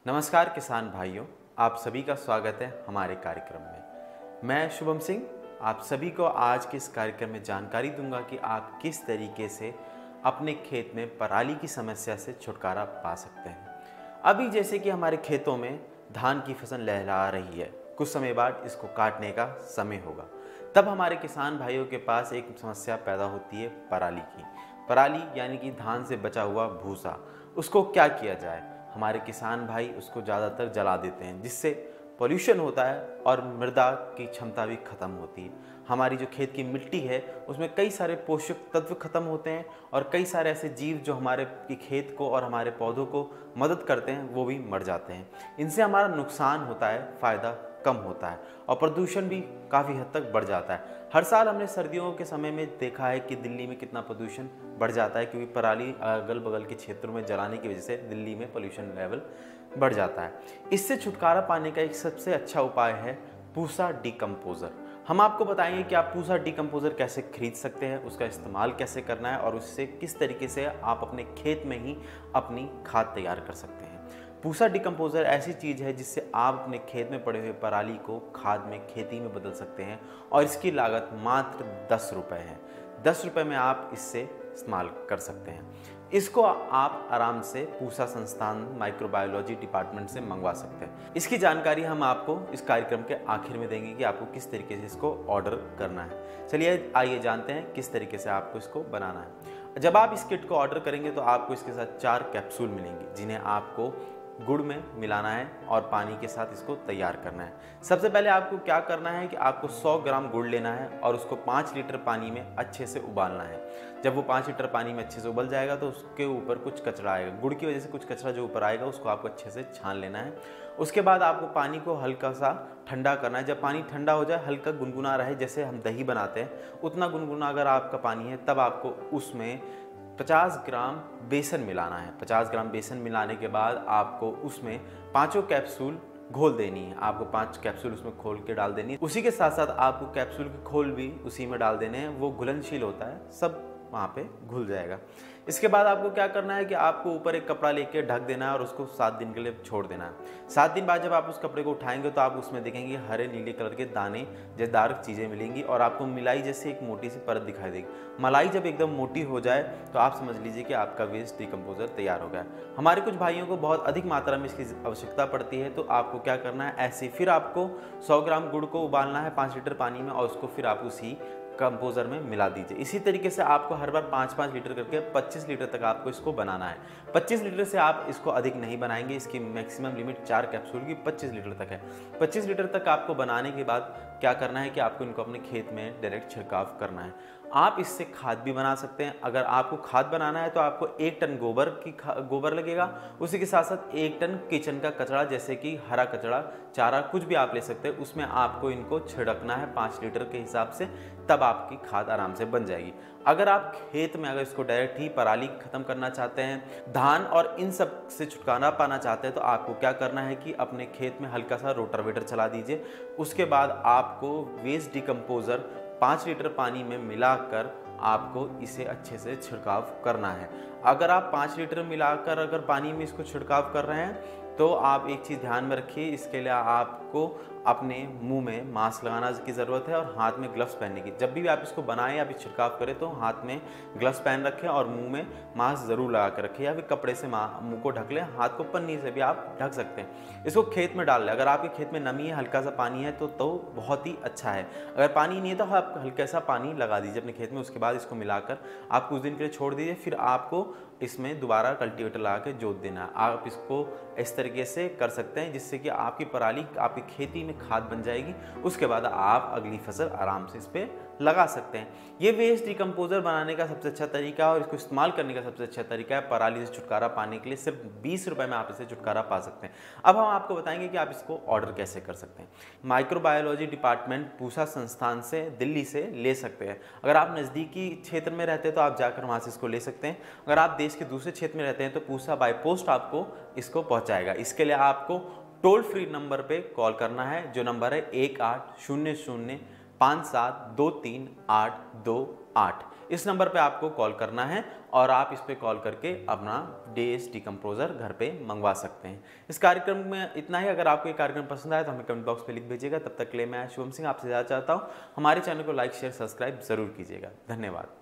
नमस्कार किसान भाइयों, आप सभी का स्वागत है हमारे कार्यक्रम में। मैं शुभम सिंह आप सभी को आज के इस कार्यक्रम में जानकारी दूंगा कि आप किस तरीके से अपने खेत में पराली की समस्या से छुटकारा पा सकते हैं। अभी जैसे कि हमारे खेतों में धान की फसल लहरा रही है, कुछ समय बाद इसको काटने का समय होगा, तब हमारे किसान भाइयों के पास एक समस्या पैदा होती है पराली की। पराली यानी कि धान से बचा हुआ भूसा, उसको क्या किया जाए। हमारे किसान भाई उसको ज़्यादातर जला देते हैं, जिससे पोल्यूशन होता है और मृदा की क्षमता भी खत्म होती है। हमारी जो खेत की मिट्टी है उसमें कई सारे पोषक तत्व खत्म होते हैं और कई सारे ऐसे जीव जो हमारे खेत को और हमारे पौधों को मदद करते हैं वो भी मर जाते हैं। इनसे हमारा नुकसान होता है, फ़ायदा कम होता है और प्रदूषण भी काफ़ी हद तक बढ़ जाता है। हर साल हमने सर्दियों के समय में देखा है कि दिल्ली में कितना प्रदूषण बढ़ जाता है, क्योंकि पराली अगल बगल के क्षेत्रों में जलाने की वजह से दिल्ली में पोल्यूशन लेवल बढ़ जाता है। इससे छुटकारा पाने का एक सबसे अच्छा उपाय है पूसा डिकम्पोज़र। हम आपको बताएंगे कि आप पूसा डिकम्पोज़र कैसे खरीद सकते हैं, उसका इस्तेमाल कैसे करना है और उससे किस तरीके से आप अपने खेत में ही अपनी खाद तैयार कर सकते हैं। पूसा डिकम्पोज़र ऐसी चीज़ है जिससे आप अपने खेत में पड़े हुए पराली को खाद में, खेती में बदल सकते हैं और इसकी लागत मात्र 10 रुपये है। 10 रुपये में आप इससे इस्तेमाल कर सकते हैं। इसको आप आराम से पूसा संस्थान माइक्रोबायोलॉजी डिपार्टमेंट से मंगवा सकते हैं। इसकी जानकारी हम आपको इस कार्यक्रम के आखिर में देंगे कि आपको किस तरीके से इसको ऑर्डर करना है। चलिए आइए जानते हैं किस तरीके से आपको इसको बनाना है। जब आप इस किट को ऑर्डर करेंगे तो आपको इसके साथ 4 कैप्सूल मिलेंगे, जिन्हें आपको गुड़ में मिलाना है और पानी के साथ इसको तैयार करना है। सबसे पहले आपको क्या करना है कि आपको 100 ग्राम गुड़ लेना है और उसको 5 लीटर पानी में अच्छे से उबालना है। जब वो 5 लीटर पानी में अच्छे से उबल जाएगा तो उसके ऊपर कुछ कचरा आएगा, गुड़ की वजह से कुछ कचरा जो ऊपर आएगा उसको आपको अच्छे से छान लेना है। उसके बाद आपको पानी को हल्का सा ठंडा करना है। जब पानी ठंडा हो जाए, हल्का गुनगुना रहे, जैसे हम दही बनाते हैं उतना गुनगुना अगर आपका पानी है, तब आपको उसमें 50 ग्राम बेसन मिलाना है। 50 ग्राम बेसन मिलाने के बाद आपको उसमें 5 कैप्सूल घोल देनी है। आपको 5 कैप्सूल उसमें खोल के डाल देनी है। उसी के साथ साथ आपको कैप्सूल के खोल भी उसी में डाल देने हैं। वो घुलनशील होता है, सब वहाँ पे घुल जाएगा। इसके बाद आपको क्या करना है कि आपको ऊपर एक कपड़ा लेके ढक देना है और उसको 7 दिन के लिए छोड़ देना है। 7 दिन बाद जब आप उस कपड़े को उठाएंगे तो आप उसमें देखेंगे हरे नीले कलर के दाने जैसेदार चीज़ें मिलेंगी और आपको मलाई जैसे एक मोटी सी परत दिखाई देगी। मलाई जब एकदम मोटी हो जाए तो आप समझ लीजिए कि आपका वेस्ट डिकम्पोज़र तैयार हो गया। हमारे कुछ भाइयों को बहुत अधिक मात्रा में इसकी आवश्यकता पड़ती है, तो आपको क्या करना है, ऐसे फिर आपको 100 ग्राम गुड़ को उबालना है 5 लीटर पानी में और उसको फिर आप उसी कंपोज़र में मिला दीजिए। इसी तरीके से आपको हर बार 5-5 लीटर करके 25 लीटर तक आपको इसको बनाना है। 25 लीटर से आप इसको अधिक नहीं बनाएंगे, इसकी मैक्सिमम लिमिट 4 कैप्सूल की 25 लीटर तक है। 25 लीटर तक आपको बनाने के बाद क्या करना है कि आपको इनको अपने खेत में डायरेक्ट छिड़काव करना है। आप इससे खाद भी बना सकते हैं। अगर आपको खाद बनाना है तो आपको 1 टन गोबर लगेगा। उसी के साथ साथ 1 टन किचन का कचरा, जैसे कि हरा कचरा, चारा, कुछ भी आप ले सकते हैं। उसमें आपको इनको छिड़कना है 5 लीटर के हिसाब से, तब आपकी खाद आराम से बन जाएगी। अगर आप खेत में अगर इसको डायरेक्ट ही पराली खत्म करना चाहते हैं, धान और इन सब से छुटकारा पाना चाहते हैं, तो आपको क्या करना है कि अपने खेत में हल्का सा रोटावेटर चला दीजिए। उसके बाद आपको वेस्ट डिकम्पोज़र 5 लीटर पानी में मिलाकर आपको इसे अच्छे से छिड़काव करना है। अगर आप 5 लीटर मिलाकर अगर पानी में इसको छिड़काव कर रहे हैं तो आप एक चीज़ ध्यान में रखिए, इसके लिए आपको अपने मुंह में मास्क लगाना की ज़रूरत है और हाथ में ग्लव्स पहनने की। जब भी आप इसको बनाएं या फिर छिड़काव करें तो हाथ में ग्लव्स पहन रखें और मुंह में मास्क ज़रूर लगा कर रखें, या फिर कपड़े से मुंह को ढक लें। हाथ को पन्नी से भी आप ढक सकते हैं। इसको खेत में डाल लें। अगर आपके खेत में नमी है, हल्का सा पानी है तो बहुत ही अच्छा है। अगर पानी नहीं है तो आप हल्का सा पानी लगा दीजिए अपने खेत में। उसके बाद इसको मिलाकर आप कुछ दिन के लिए छोड़ दीजिए। फिर आपको इसमें दोबारा कल्टीवेटर लगा के जोत देना है। आप इसको इस तरीके से कर सकते हैं जिससे कि आपकी पराली आपकी खेती में खाद बन जाएगी। उसके बाद आप अगली फसल आराम से इस पर लगा सकते हैं। ये वेस्ट डिकम्पोज़र बनाने का सबसे अच्छा तरीका है और इसको इस्तेमाल करने का सबसे अच्छा तरीका है। पराली से छुटकारा पाने के लिए सिर्फ 20 रुपये में आप इसे छुटकारा पा सकते हैं। अब हम आपको बताएंगे कि आप इसको ऑर्डर कैसे कर सकते हैं। माइक्रोबायोलॉजी डिपार्टमेंट पूसा संस्थान से दिल्ली से ले सकते हैं। अगर आप नज़दीकी क्षेत्र में रहते हैं तो आप जाकर वहाँ से इसको ले सकते हैं। अगर आप देश के दूसरे क्षेत्र में रहते हैं तो पूसा बाय पोस्ट आपको इसको पहुँचाएगा। इसके लिए आपको टोल फ्री नंबर पे कॉल करना है, जो नंबर है 180057238228। इस नंबर पे आपको कॉल करना है और आप इस पे कॉल करके अपना डेज डिकम्पोजर घर पे मंगवा सकते हैं। इस कार्यक्रम में इतना ही। अगर आपको ये कार्यक्रम पसंद आया तो हमें कमेंट बॉक्स में लिख भेजिएगा। तब तक के लिए मैं शुभम सिंह आपसे ज़्यादा चाहता हूँ हमारे चैनल को लाइक शेयर सब्सक्राइब ज़रूर कीजिएगा। धन्यवाद।